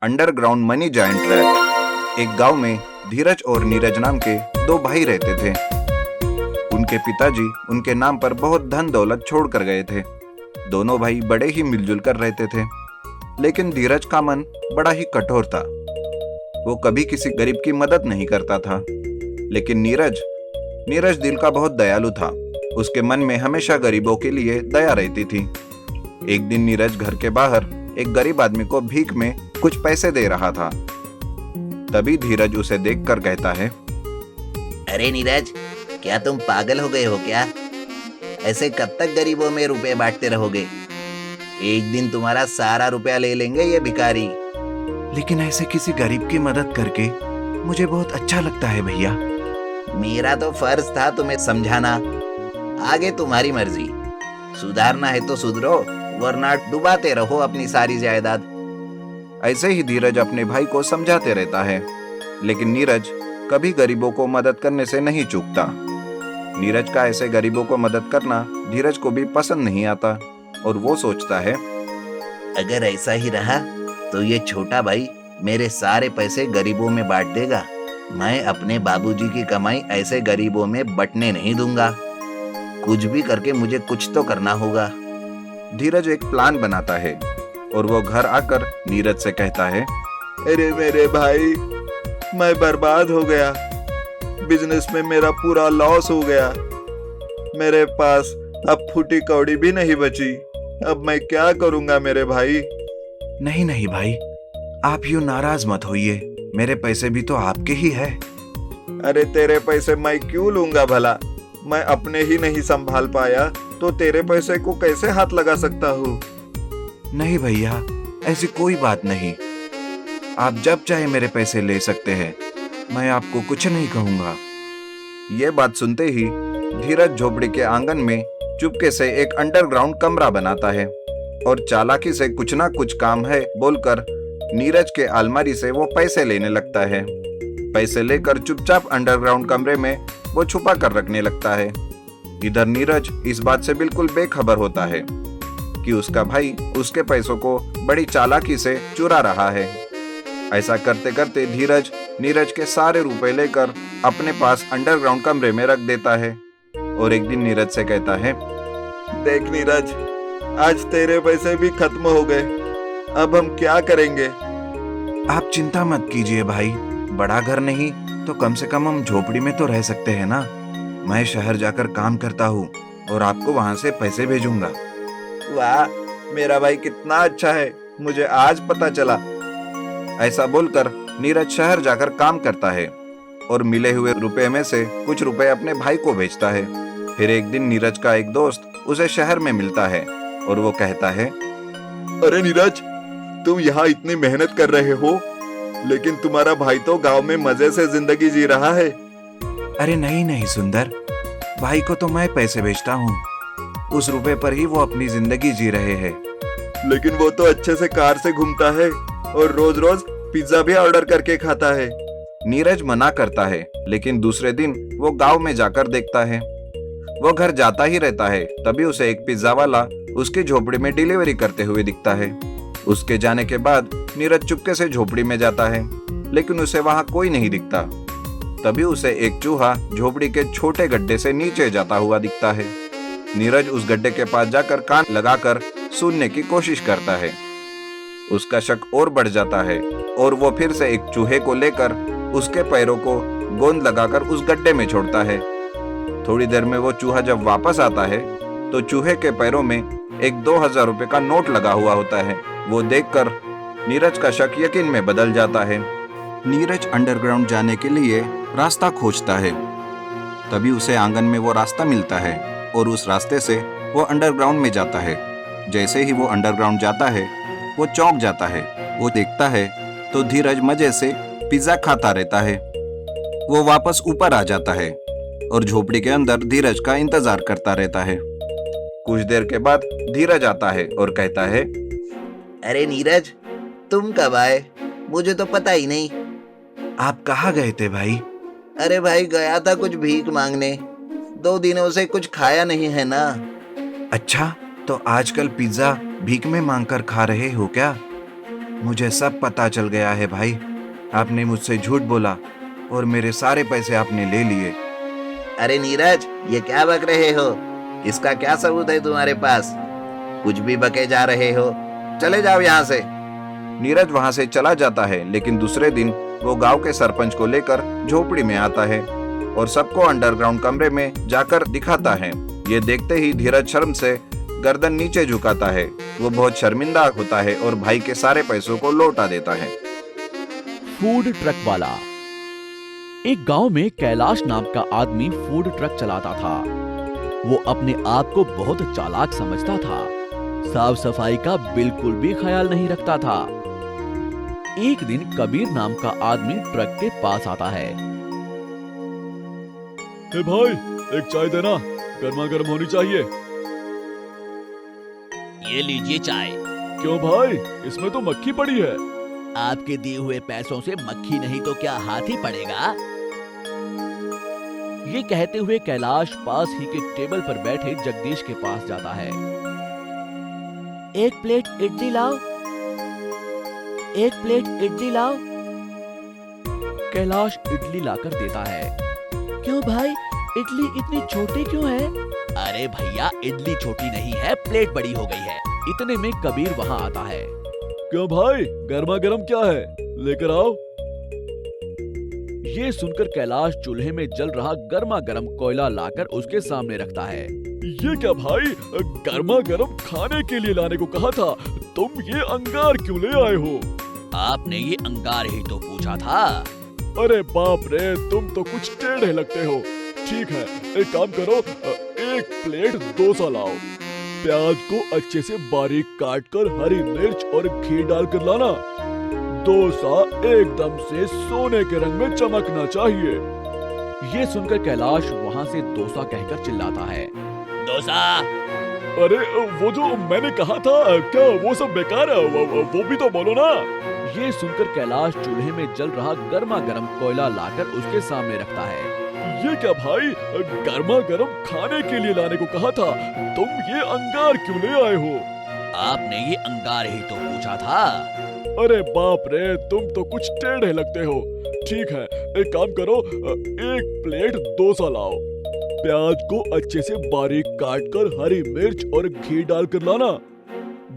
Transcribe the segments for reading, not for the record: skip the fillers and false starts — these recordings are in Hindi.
Underground money giant trap. एक गांव में धीरज और नीरज नाम के दो भाई रहते थे। उनके पिताजी उनके नाम पर बहुत धन दौलत छोड़ कर गए थे। दोनों भाई बड़े ही मिलजुल कर रहते थे, लेकिन धीरज का मन बड़ा ही कठोर था। वो कभी किसी गरीब की मदद नहीं करता था। लेकिन नीरज दिल का बहुत दयालु था। उसके मन में हमेशा गरीबों के लिए दया रहती थी। एक दिन नीरज घर के बाहर एक गरीब आदमी को भीख में कुछ पैसे दे रहा था। तभी धीरज उसे देखकर कहता है, अरे नीरज, क्या तुम पागल हो गए हो क्या? ऐसे कब तक गरीबों में रुपए बांटते रहोगे? एक दिन तुम्हारा सारा रुपया ले लेंगे ये भिखारी। लेकिन ऐसे किसी गरीब की मदद करके मुझे बहुत अच्छा लगता है भैया। मेरा तो फर्ज था तुम्हें समझाना। आगे तुम्हारी मर्जी। सुधारना है तो सुधरो, वरना डुबाते रहो अपनी सारी जायदाद। ऐसे ही धीरज अपने भाई को समझाते रहता है, लेकिन नीरज कभी गरीबों को मदद करने से नहीं चूकता। नीरज का ऐसे गरीबों को मदद करना धीरज को भी पसंद नहीं आता और वो सोचता है, अगर ऐसा ही रहा तो ये छोटा भाई मेरे सारे पैसे गरीबों में बांट देगा। मैं अपने बाबूजी की कमाई ऐसे गरीबों में बंटने नहीं दूंगा। कुछ भी करके मुझे कुछ तो करना होगा। धीरज एक प्लान बनाता है और वो घर आकर नीरज से कहता है, अरे मेरे भाई, मैं बर्बाद हो गया। बिजनेस में मेरा पूरा लॉस हो गया। मेरे पास अब फूटी कौड़ी भी नहीं बची। अब मैं क्या करूंगा मेरे भाई? नहीं भाई, आप यूं नाराज मत होइए। मेरे पैसे भी तो आपके ही है। अरे तेरे पैसे मैं क्यों लूंगा भला? मैं अपने ही नहीं संभाल पाया तो तेरे पैसे को कैसे हाथ लगा सकता हूँ? नहीं भैया, ऐसी कोई बात नहीं। आप जब चाहे मेरे पैसे ले सकते हैं। मैं आपको कुछ नहीं कहूंगा। ये बात सुनते ही धीरज झोपड़ी के आंगन में चुपके से एक अंडरग्राउंड कमरा बनाता है और चालाकी से कुछ ना कुछ काम है बोलकर नीरज के अलमारी से वो पैसे लेने लगता है। पैसे लेकर चुपचाप अंडरग्राउंड कमरे में वो छुपा कर रखने लगता है। इधर नीरज इस बात से बिल्कुल बेखबर होता है कि उसका भाई उसके पैसों को बड़ी चालाकी से चुरा रहा है। ऐसा करते करते धीरज नीरज के सारे रुपए लेकर अपने पास अंडरग्राउंड कमरे में रख देता है और एक दिन नीरज से कहता है, देख नीरज, आज तेरे पैसे भी खत्म हो गए। अब हम क्या करेंगे? आप चिंता मत कीजिए भाई। बड़ा घर नहीं तो कम से कम हम झोपड़ी में तो रह सकते हैं ना। मैं शहर जाकर काम करता हूँ और आपको वहां से पैसे भेजूंगा। वाह, मेरा भाई कितना अच्छा है, मुझे आज पता चला। ऐसा बोलकर नीरज शहर जाकर काम करता है और मिले हुए रुपए में से कुछ रुपए अपने भाई को भेजता है। फिर एक दिन नीरज का एक दोस्त उसे शहर में मिलता है और वो कहता है, अरे नीरज, तुम यहाँ इतनी मेहनत कर रहे हो, लेकिन तुम्हारा भाई तो गांव में मजे से जिंदगी जी रहा है। अरे नहीं सुंदर, भाई को तो मैं पैसे भेजता हूँ। उस रुपए पर ही वो अपनी जिंदगी जी रहे हैं। लेकिन वो तो अच्छे से कार से घूमता है और रोज रोज पिज्जा भी ऑर्डर करके खाता है। नीरज मना करता है, लेकिन दूसरे दिन वो गांव में जाकर देखता है। वो घर जाता ही रहता है, तभी उसे एक पिज्जा वाला उसकी झोपड़ी में डिलीवरी करते हुए दिखता है। उसके जाने के बाद नीरज चुपके से झोपड़ी में जाता है, लेकिन उसे वहां कोई नहीं दिखता। तभी उसे एक चूहा झोपड़ी के छोटे गड्ढे से नीचे जाता हुआ दिखता है। नीरज उस गड्ढे के पास जाकर कान लगाकर सुनने की कोशिश करता है। उसका शक और बढ़ जाता है और वो फिर से एक चूहे को लेकर उसके पैरों को गोंद लगाकर उस गड्ढे में छोड़ता है। थोड़ी देर में वो चूहा जब वापस आता है तो चूहे के पैरों में एक 2000 रुपए का नोट लगा हुआ होता है। वो देखकर नीरज का शक यकीन में बदल जाता है। नीरज अंडरग्राउंड जाने के लिए रास्ता खोजता है। तभी उसे आंगन में वो रास्ता मिलता है और उस रास्ते से वो अंडरग्राउंड में जाता है। जैसे ही वो अंडरग्राउंड जाता है, वो चौंक जाता है। वो देखता है तो धीरज मजे से पिज्जा खाता रहता है। वो वापस ऊपर आ जाता है और झोपड़ी के अंदर धीरज का इंतजार करता रहता है। कुछ देर के बाद धीरज आता है और कहता है, अरे नीरज, तुम कब आए? मुझे तो पता ही नहीं। आप कहाँ गए थे भाई? अरे भाई, गया था कुछ भीख मांगने। 2 दिनों से कुछ खाया नहीं है ना। अच्छा, तो आजकल पिज्जा भीख में मांगकर खा रहे हो क्या? मुझे सब पता चल गया है भाई। आपने मुझसे झूठ बोला और मेरे सारे पैसे आपने ले लिए। अरे नीरज, ये क्या बक रहे हो? इसका क्या सबूत है तुम्हारे पास? कुछ भी बके जा रहे हो, चले जाओ यहाँ से। नीरज वहां से चला जाता है, लेकिन दूसरे दिन वो गांव के सरपंच को लेकर झोपड़ी में आता है और सबको अंडरग्राउंड कमरे में जाकर दिखाता है। ये देखते ही धीरज शर्म से गर्दन नीचे झुकाता है। वो बहुत शर्मिंदा होता है और भाई के सारे पैसों को लौटा देता है। फूड ट्रक वाला। एक गांव में कैलाश नाम का आदमी फूड ट्रक चलाता था। वो अपने आप को बहुत चालाक समझता था। साफ सफाई का बिल्कुल भी ख्याल नहीं रखता था। एक दिन कबीर नाम का आदमी ट्रक के पास आता है। ए भाई, एक चाय देना, गर्मा गर्म होनी चाहिए। ये लीजिए चाय। क्यों भाई, इसमें तो मक्खी पड़ी है। आपके दिए हुए पैसों से मक्खी नहीं तो क्या हाथी पड़ेगा? ये कहते हुए कैलाश पास ही के टेबल पर बैठे जगदीश के पास जाता है। एक प्लेट इडली लाओ, एक प्लेट इडली लाओ। कैलाश इडली लाकर देता है। क्यों भाई, इडली इतनी छोटी क्यों है? अरे भैया, इडली छोटी नहीं है, प्लेट बड़ी हो गई है। इतने में कबीर वहां आता है। क्यों भाई, गर्मा गर्म क्या है, लेकर आओ। ये सुनकर कैलाश चूल्हे में जल रहा गर्मा गर्म कोयला लाकर उसके सामने रखता है। ये क्या भाई, गर्मा गर्म खाने के लिए लाने को कहा था, तुम ये अंगार क्यों ले आए हो? आपने ये अंगार ही तो पूछा था। अरे बाप रे, तुम तो कुछ टेढ़े लगते हो। ठीक है, एक काम करो, एक प्लेट डोसा लाओ। प्याज को अच्छे से बारीक काट कर हरी मिर्च और घी डालकर लाना। डोसा एकदम से सोने के रंग में चमकना चाहिए। ये सुनकर कैलाश वहाँ से डोसा कहकर चिल्लाता है। डोसा! अरे वो जो मैंने कहा था, क्या वो सब बेकार है? वो भी तो बोलो ना। ये सुनकर कैलाश चूल्हे में जल रहा गर्मा गर्म कोयला लाकर उसके सामने रखता है। ये क्या भाई, गर्मा गर्म खाने के लिए लाने को कहा था, तुम ये अंगार क्यों ले आए हो? आपने ये अंगार ही तो पूछा था। अरे बाप रे, तुम तो कुछ टेढ़े लगते हो। ठीक है, एक काम करो, एक प्लेट डोसा लाओ। प्याज को अच्छे से बारीक काट कर हरी मिर्च और घी डालकर लाना।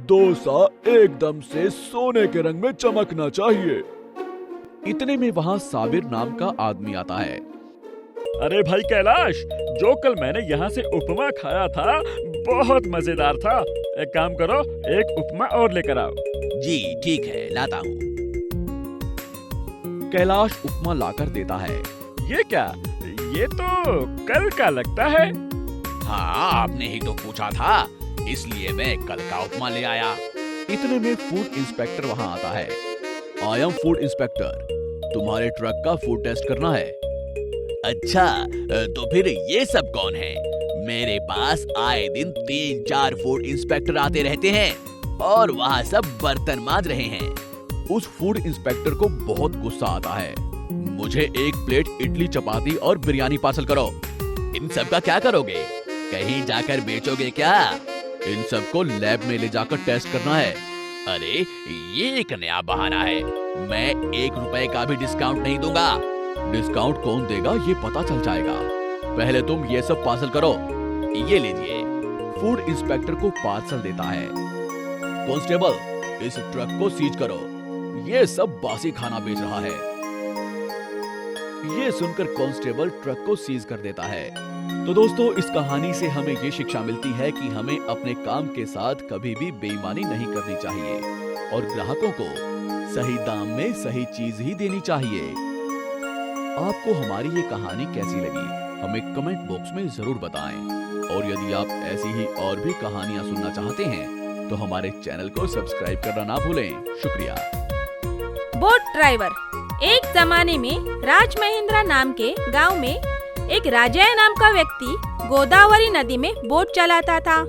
डोसा एकदम से सोने के रंग में चमकना चाहिए। इतने में वहाँ साबिर नाम का आदमी आता है। अरे भाई कैलाश, जो कल मैंने यहाँ से उपमा खाया था बहुत मजेदार था। एक काम करो, एक उपमा और लेकर आओ। जी ठीक है, लाता हूँ। कैलाश उपमा लाकर देता है। ये क्या, ये तो कल का लगता है। हाँ, आपने ही तो पूछा था, इसलिए मैं कल का उपमा ले आया। इतने में फूड इंस्पेक्टर वहाँ आता है। आई एम फूड इंस्पेक्टर, तुम्हारे ट्रक का फूड टेस्ट करना है। अच्छा, तो फिर ये सब कौन है? मेरे पास आए दिन 3-4 फूड इंस्पेक्टर आते रहते हैं और वहाँ सब बर्तन मांज रहे हैं। उस फूड इंस्पेक्टर को बहुत गुस्सा आता है। मुझे एक प्लेट इडली चपाती और बिरयानी पार्सल करो। इन सब का क्या करोगे? कहीं जाकर बेचोगे क्या? इन सब को लैब में ले जाकर टेस्ट करना है। अरे ये एक नया बहाना है, मैं 1 रुपए का भी डिस्काउंट नहीं दूंगा। डिस्काउंट कौन देगा ये पता चल जाएगा। पहले तुम ये सब पार्सल करो। ये लीजिए। फूड इंस्पेक्टर को पार्सल देता है। कांस्टेबल, इस ट्रक को सीज करो, ये सब बासी खाना बेच रहा है। ये सुनकर कांस्टेबल ट्रक को सीज कर देता है। तो दोस्तों, इस कहानी से हमें ये शिक्षा मिलती है कि हमें अपने काम के साथ कभी भी बेईमानी नहीं करनी चाहिए और ग्राहकों को सही दाम में सही चीज ही देनी चाहिए। आपको हमारी ये कहानी कैसी लगी, हमें कमेंट बॉक्स में जरूर बताएं। और यदि आप ऐसी ही और भी कहानियां सुनना चाहते हैं तो हमारे चैनल को सब्सक्राइब करना ना भूलें। शुक्रिया। Boat driver. एक जमाने में राजमहेंद्र नाम के गांव में एक राजा नाम का व्यक्ति गोदावरी नदी में बोट चलाता था।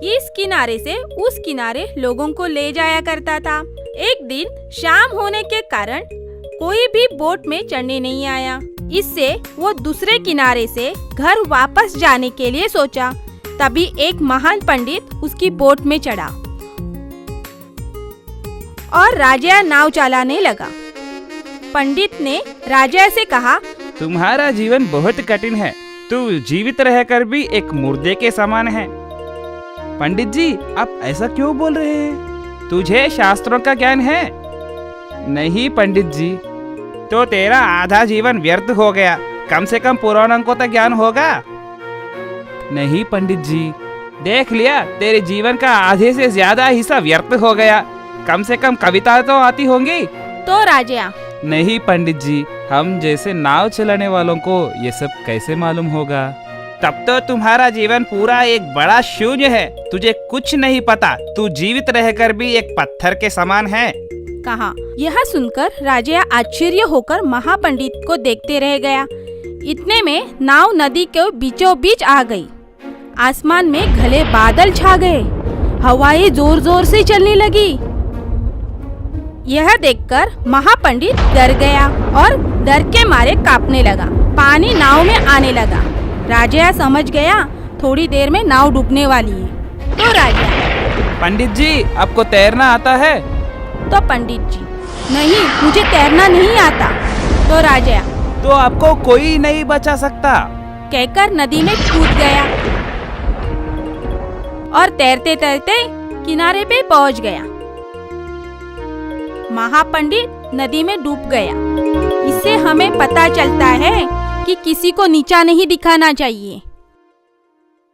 इस किनारे से उस किनारे लोगों को ले जाया करता था। एक दिन शाम होने के कारण कोई भी बोट में चढ़ने नहीं आया। इससे वो दूसरे किनारे से घर वापस जाने के लिए सोचा। तभी एक महान पंडित उसकी बोट में चढ़ा और राजा नाव चलाने लगा। पंडित ने राजा से कहा, तुम्हारा जीवन बहुत कठिन है, तू जीवित रहकर भी एक मुर्दे के समान है। पंडित जी, आप ऐसा क्यों बोल रहे हैं? तुझे शास्त्रों का ज्ञान है? नहीं पंडित जी, तो तेरा आधा जीवन व्यर्थ हो गया। कम से कम पुराणों को तो ज्ञान होगा। नहीं पंडित जी, देख लिया, तेरे जीवन का आधे से ज्यादा हिस्सा व्यर्थ हो गया। कम से कम कविता तो आती होंगी। तो राजा, नहीं पंडित जी, हम जैसे नाव चलाने वालों को ये सब कैसे मालूम होगा? तब तो तुम्हारा जीवन पूरा एक बड़ा शून्य है। तुझे कुछ नहीं पता, तू जीवित रहकर भी एक पत्थर के समान है। कहा। यह सुनकर राजा आश्चर्य होकर महापंडित को देखते रह गया। इतने में नाव नदी के बीचों बीच आ गई। आसमान में घने बादल छा गए, हवाएं जोर जोर से चलने लगी। यह देखकर महापंडित डर गया और डर के मारे कांपने लगा। पानी नाव में आने लगा। राजा समझ गया थोड़ी देर में नाव डूबने वाली है। तो राजा, पंडित जी, आपको तैरना आता है? तो पंडित जी, नहीं, मुझे तैरना नहीं आता। तो राजा, तो आपको कोई नहीं बचा सकता। कहकर नदी में कूद गया और तैरते तैरते किनारे पे पहुंच गया। महापंडित नदी में डूब गया। इससे हमें पता चलता है कि किसी को नीचा नहीं दिखाना चाहिए।